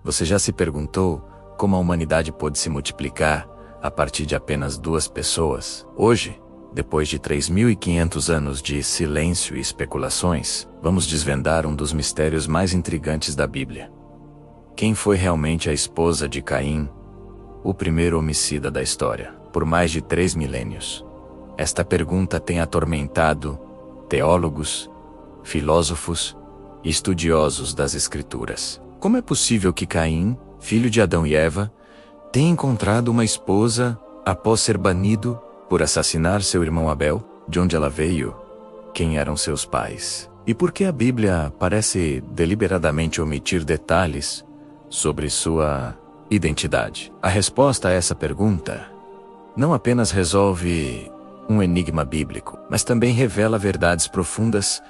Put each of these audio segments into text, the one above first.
Você já se perguntou como a humanidade pôde se multiplicar a partir de apenas 2 pessoas? Hoje, depois de 3.500 anos de silêncio e especulações, vamos desvendar um dos mistérios mais intrigantes da Bíblia. Quem foi realmente a esposa de Caim, o primeiro homicida da história? Por mais de 3 milênios, esta pergunta tem atormentado teólogos, filósofos e estudiosos das Escrituras. Como é possível que Caim, filho de Adão e Eva, tenha encontrado uma esposa após ser banido por assassinar seu irmão Abel? De onde ela veio? Quem eram seus pais? E por que a Bíblia parece deliberadamente omitir detalhes sobre sua identidade? A resposta a essa pergunta não apenas resolve um enigma bíblico, mas também revela verdades profundas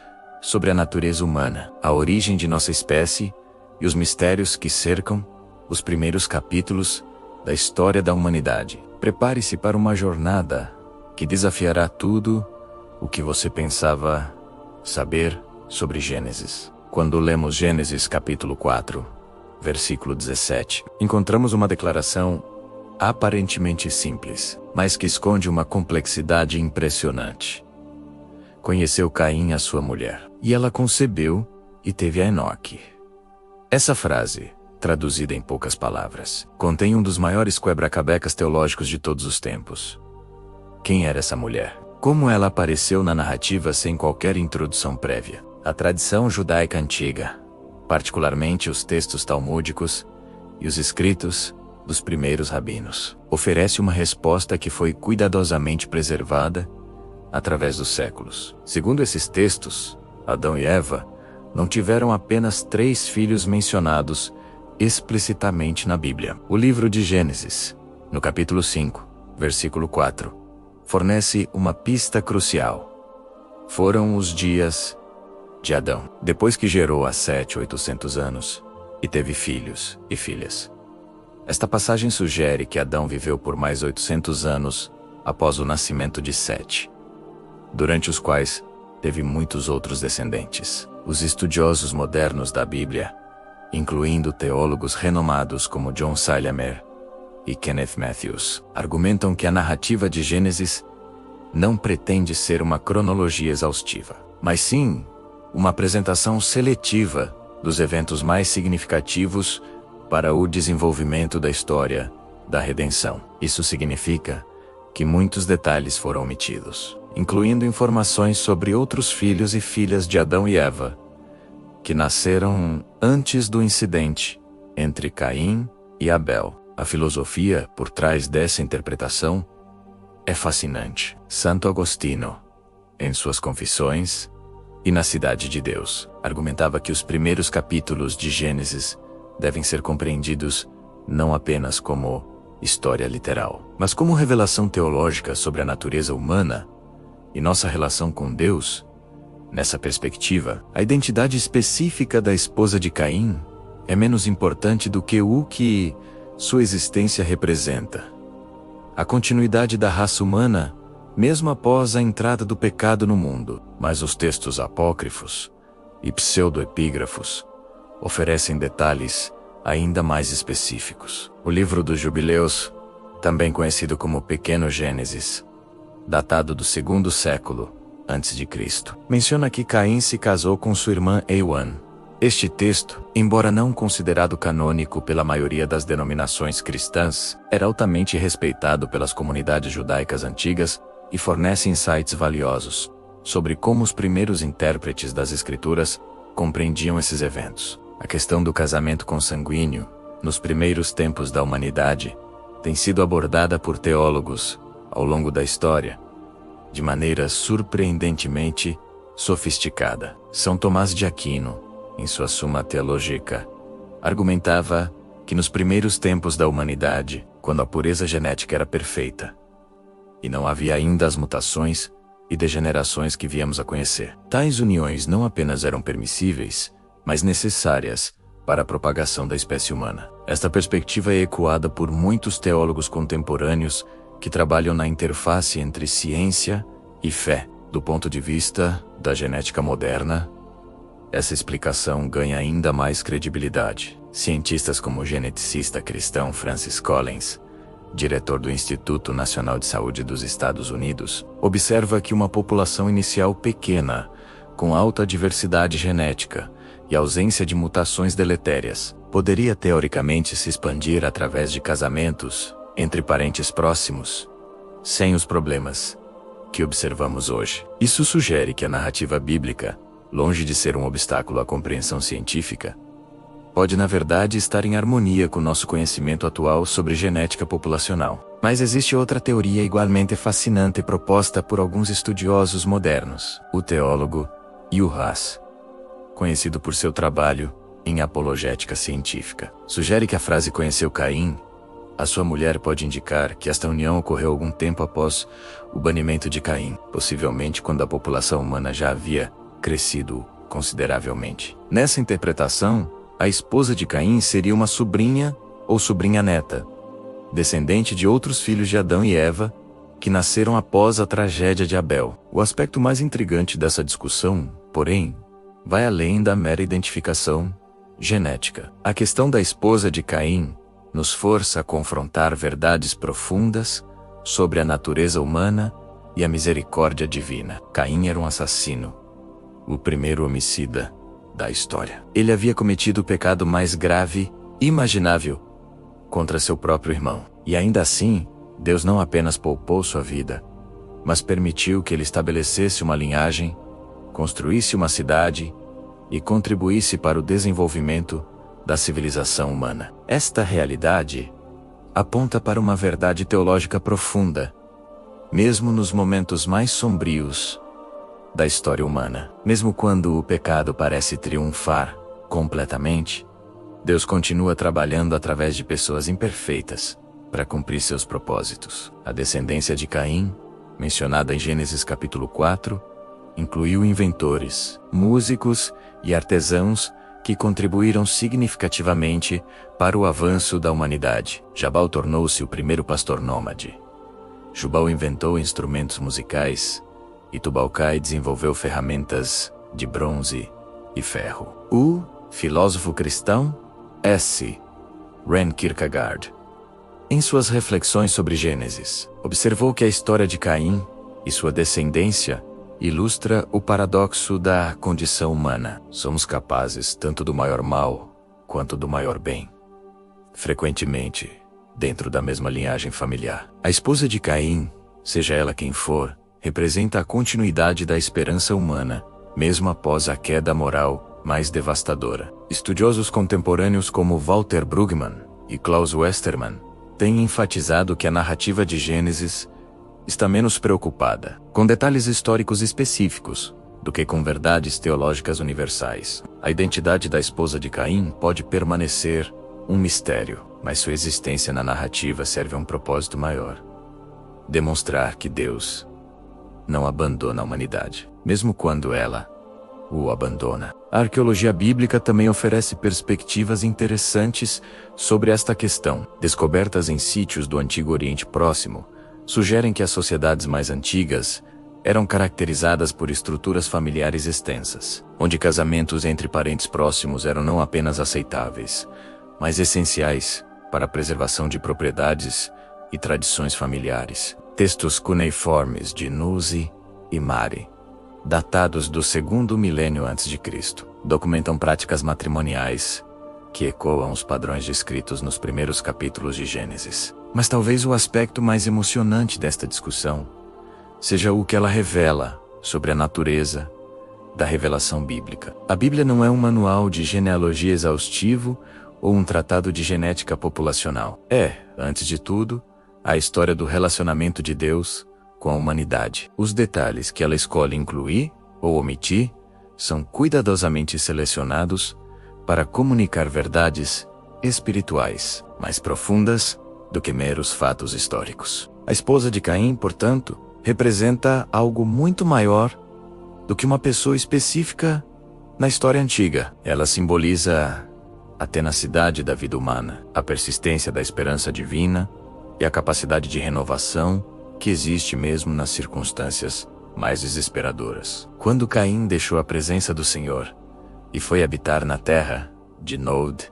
sobre a natureza humana, a origem de nossa espécie e os mistérios que cercam os primeiros capítulos da história da humanidade. Prepare-se para uma jornada que desafiará tudo o que você pensava saber sobre Gênesis. Quando lemos Gênesis capítulo 4, versículo 17, encontramos uma declaração aparentemente simples, mas que esconde uma complexidade impressionante. Conheceu Caim a sua mulher, e ela concebeu e teve a Enoque. Essa frase, traduzida em poucas palavras, contém um dos maiores quebra-cabecas teológicos de todos os tempos. Quem era essa mulher? Como ela apareceu na narrativa sem qualquer introdução prévia? A tradição judaica antiga, particularmente os textos talmúdicos e os escritos dos primeiros rabinos, oferece uma resposta que foi cuidadosamente preservada através dos séculos. Segundo esses textos, Adão e Eva não tiveram apenas 3 filhos mencionados explicitamente na Bíblia. O livro de Gênesis, no capítulo 5, versículo 4, fornece uma pista crucial. Foram os dias de Adão, depois que gerou há 700 ou 800 anos, e teve filhos e filhas. Esta passagem sugere que Adão viveu por mais 800 anos após o nascimento de Sete, durante os quais teve muitos outros descendentes. Os estudiosos modernos da Bíblia, incluindo teólogos renomados como John Seilemer e Kenneth Matthews, argumentam que a narrativa de Gênesis não pretende ser uma cronologia exaustiva, mas sim uma apresentação seletiva dos eventos mais significativos para o desenvolvimento da história da redenção. Isso significa que muitos detalhes foram omitidos, incluindo informações sobre outros filhos e filhas de Adão e Eva, que nasceram antes do incidente entre Caim e Abel. A filosofia por trás dessa interpretação é fascinante. Santo Agostinho, em suas Confissões e na Cidade de Deus, argumentava que os primeiros capítulos de Gênesis devem ser compreendidos não apenas como história literal, mas como revelação teológica sobre a natureza humana e nossa relação com Deus. Nessa perspectiva, a identidade específica da esposa de Caim é menos importante do que o que sua existência representa. A continuidade da raça humana, mesmo após a entrada do pecado no mundo. Mas os textos apócrifos e pseudoepígrafos oferecem detalhes ainda mais específicos. O livro dos Jubileus, também conhecido como Pequeno Gênesis, datado do 2º século a.C., menciona que Caim se casou com sua irmã Euan. Este texto, embora não considerado canônico pela maioria das denominações cristãs, era altamente respeitado pelas comunidades judaicas antigas e fornece insights valiosos sobre como os primeiros intérpretes das Escrituras compreendiam esses eventos. A questão do casamento consanguíneo, nos primeiros tempos da humanidade, tem sido abordada por teólogos ao longo da história, de maneira surpreendentemente sofisticada. São Tomás de Aquino, em sua Summa Theologica, argumentava que nos primeiros tempos da humanidade, quando a pureza genética era perfeita, e não havia ainda as mutações e degenerações que viemos a conhecer, tais uniões não apenas eram permissíveis, mas necessárias para a propagação da espécie humana. Esta perspectiva é ecoada por muitos teólogos contemporâneos que trabalham na interface entre ciência e fé. Do ponto de vista da genética moderna, essa explicação ganha ainda mais credibilidade. Cientistas como o geneticista cristão Francis Collins, diretor do Instituto Nacional de Saúde dos Estados Unidos, observa que uma população inicial pequena, com alta diversidade genética e ausência de mutações deletérias, poderia teoricamente se expandir através de casamentos entre parentes próximos, sem os problemas que observamos hoje. Isso sugere que a narrativa bíblica, longe de ser um obstáculo à compreensão científica, pode na verdade estar em harmonia com nosso conhecimento atual sobre genética populacional. Mas existe outra teoria igualmente fascinante proposta por alguns estudiosos modernos. O teólogo Hugh Haas, conhecido por seu trabalho em apologética científica, sugere que a frase "conheceu Caim", a sua mulher, pode indicar que esta união ocorreu algum tempo após o banimento de Caim, possivelmente quando a população humana já havia crescido consideravelmente. Nessa interpretação, a esposa de Caim seria uma sobrinha ou sobrinha-neta, descendente de outros filhos de Adão e Eva, que nasceram após a tragédia de Abel. O aspecto mais intrigante dessa discussão, porém, vai além da mera identificação genética. A questão da esposa de Caim nos força a confrontar verdades profundas sobre a natureza humana e a misericórdia divina. Caim era um assassino, o primeiro homicida da história. Ele havia cometido o pecado mais grave imaginável contra seu próprio irmão. E ainda assim, Deus não apenas poupou sua vida, mas permitiu que ele estabelecesse uma linhagem, construísse uma cidade e contribuísse para o desenvolvimento da civilização humana. Esta realidade aponta para uma verdade teológica profunda, mesmo nos momentos mais sombrios da história humana. Mesmo quando o pecado parece triunfar completamente, Deus continua trabalhando através de pessoas imperfeitas para cumprir seus propósitos. A descendência de Caim, mencionada em Gênesis capítulo 4, incluiu inventores, músicos e artesãos que contribuíram significativamente para o avanço da humanidade. Jabal tornou-se o primeiro pastor nômade. Jubal inventou instrumentos musicais e Tubal-Caí desenvolveu ferramentas de bronze e ferro. O filósofo cristão S. Ren Kierkegaard, em suas reflexões sobre Gênesis, observou que a história de Caim e sua descendência ilustra o paradoxo da condição humana. Somos capazes tanto do maior mal quanto do maior bem, frequentemente dentro da mesma linhagem familiar. A esposa de Caim, seja ela quem for, representa a continuidade da esperança humana, mesmo após a queda moral mais devastadora. Estudiosos contemporâneos como Walter Brueggemann e Klaus Westermann têm enfatizado que a narrativa de Gênesis está menos preocupada com detalhes históricos específicos do que com verdades teológicas universais. A identidade da esposa de Caim pode permanecer um mistério, mas sua existência na narrativa serve a um propósito maior: demonstrar que Deus não abandona a humanidade, mesmo quando ela o abandona. A arqueologia bíblica também oferece perspectivas interessantes sobre esta questão. Descobertas em sítios do Antigo Oriente Próximo sugerem que as sociedades mais antigas eram caracterizadas por estruturas familiares extensas, onde casamentos entre parentes próximos eram não apenas aceitáveis, mas essenciais para a preservação de propriedades e tradições familiares. Textos cuneiformes de Nuzi e Mari, datados do segundo milênio a.C., documentam práticas matrimoniais que ecoam os padrões descritos nos primeiros capítulos de Gênesis. Mas talvez o aspecto mais emocionante desta discussão seja o que ela revela sobre a natureza da revelação bíblica. A Bíblia não é um manual de genealogia exaustivo ou um tratado de genética populacional. É, antes de tudo, a história do relacionamento de Deus com a humanidade. Os detalhes que ela escolhe incluir ou omitir são cuidadosamente selecionados para comunicar verdades espirituais mais profundas do que meros fatos históricos. A esposa de Caim, portanto, representa algo muito maior do que uma pessoa específica na história antiga. Ela simboliza a tenacidade da vida humana, a persistência da esperança divina e a capacidade de renovação que existe mesmo nas circunstâncias mais desesperadoras. Quando Caim deixou a presença do Senhor e foi habitar na terra de Nod,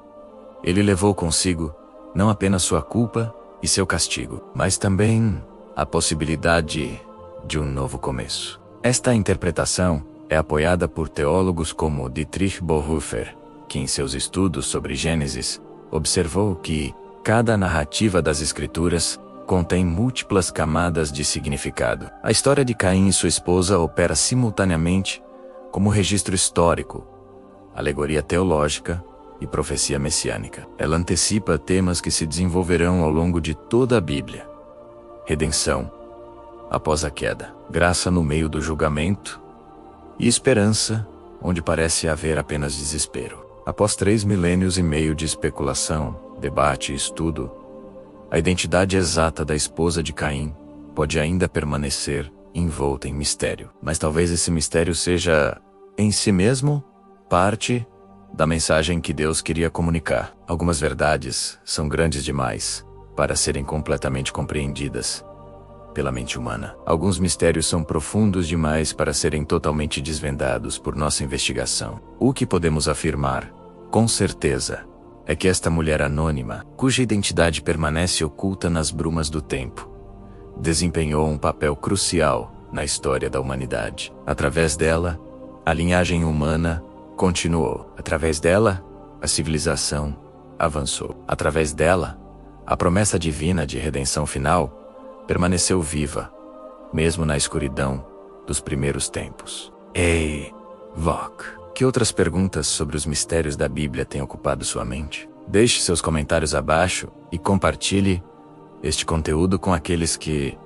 Ele levou consigo não apenas sua culpa e seu castigo, mas também a possibilidade de um novo começo. Esta interpretação é apoiada por teólogos como Dietrich Bonhoeffer, que em seus estudos sobre Gênesis observou que cada narrativa das Escrituras contém múltiplas camadas de significado. A história de Caim e sua esposa opera simultaneamente como registro histórico, alegoria teológica e profecia messiânica. Ela antecipa temas que se desenvolverão ao longo de toda a Bíblia: redenção após a queda, graça no meio do julgamento e esperança onde parece haver apenas desespero. Após 3 milênios e meio de especulação, debate e estudo, a identidade exata da esposa de Caim pode ainda permanecer envolta em mistério. Mas talvez esse mistério seja, em si mesmo, parte da mensagem que Deus queria comunicar. Algumas verdades são grandes demais para serem completamente compreendidas pela mente humana. Alguns mistérios são profundos demais para serem totalmente desvendados por nossa investigação. O que podemos afirmar, com certeza, é que esta mulher anônima, cuja identidade permanece oculta nas brumas do tempo, desempenhou um papel crucial na história da humanidade. Através dela, a linhagem humana continuou. Através dela, a civilização avançou. Através dela, a promessa divina de redenção final permaneceu viva, mesmo na escuridão dos primeiros tempos. Ei, Vok, que outras perguntas sobre os mistérios da Bíblia têm ocupado sua mente? Deixe seus comentários abaixo e compartilhe este conteúdo com aqueles que,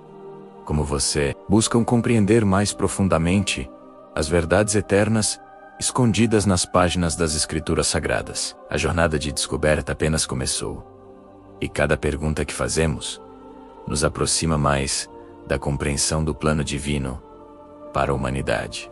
como você, buscam compreender mais profundamente as verdades eternas escondidas nas páginas das Escrituras Sagradas. A jornada de descoberta apenas começou, e cada pergunta que fazemos nos aproxima mais da compreensão do plano divino para a humanidade.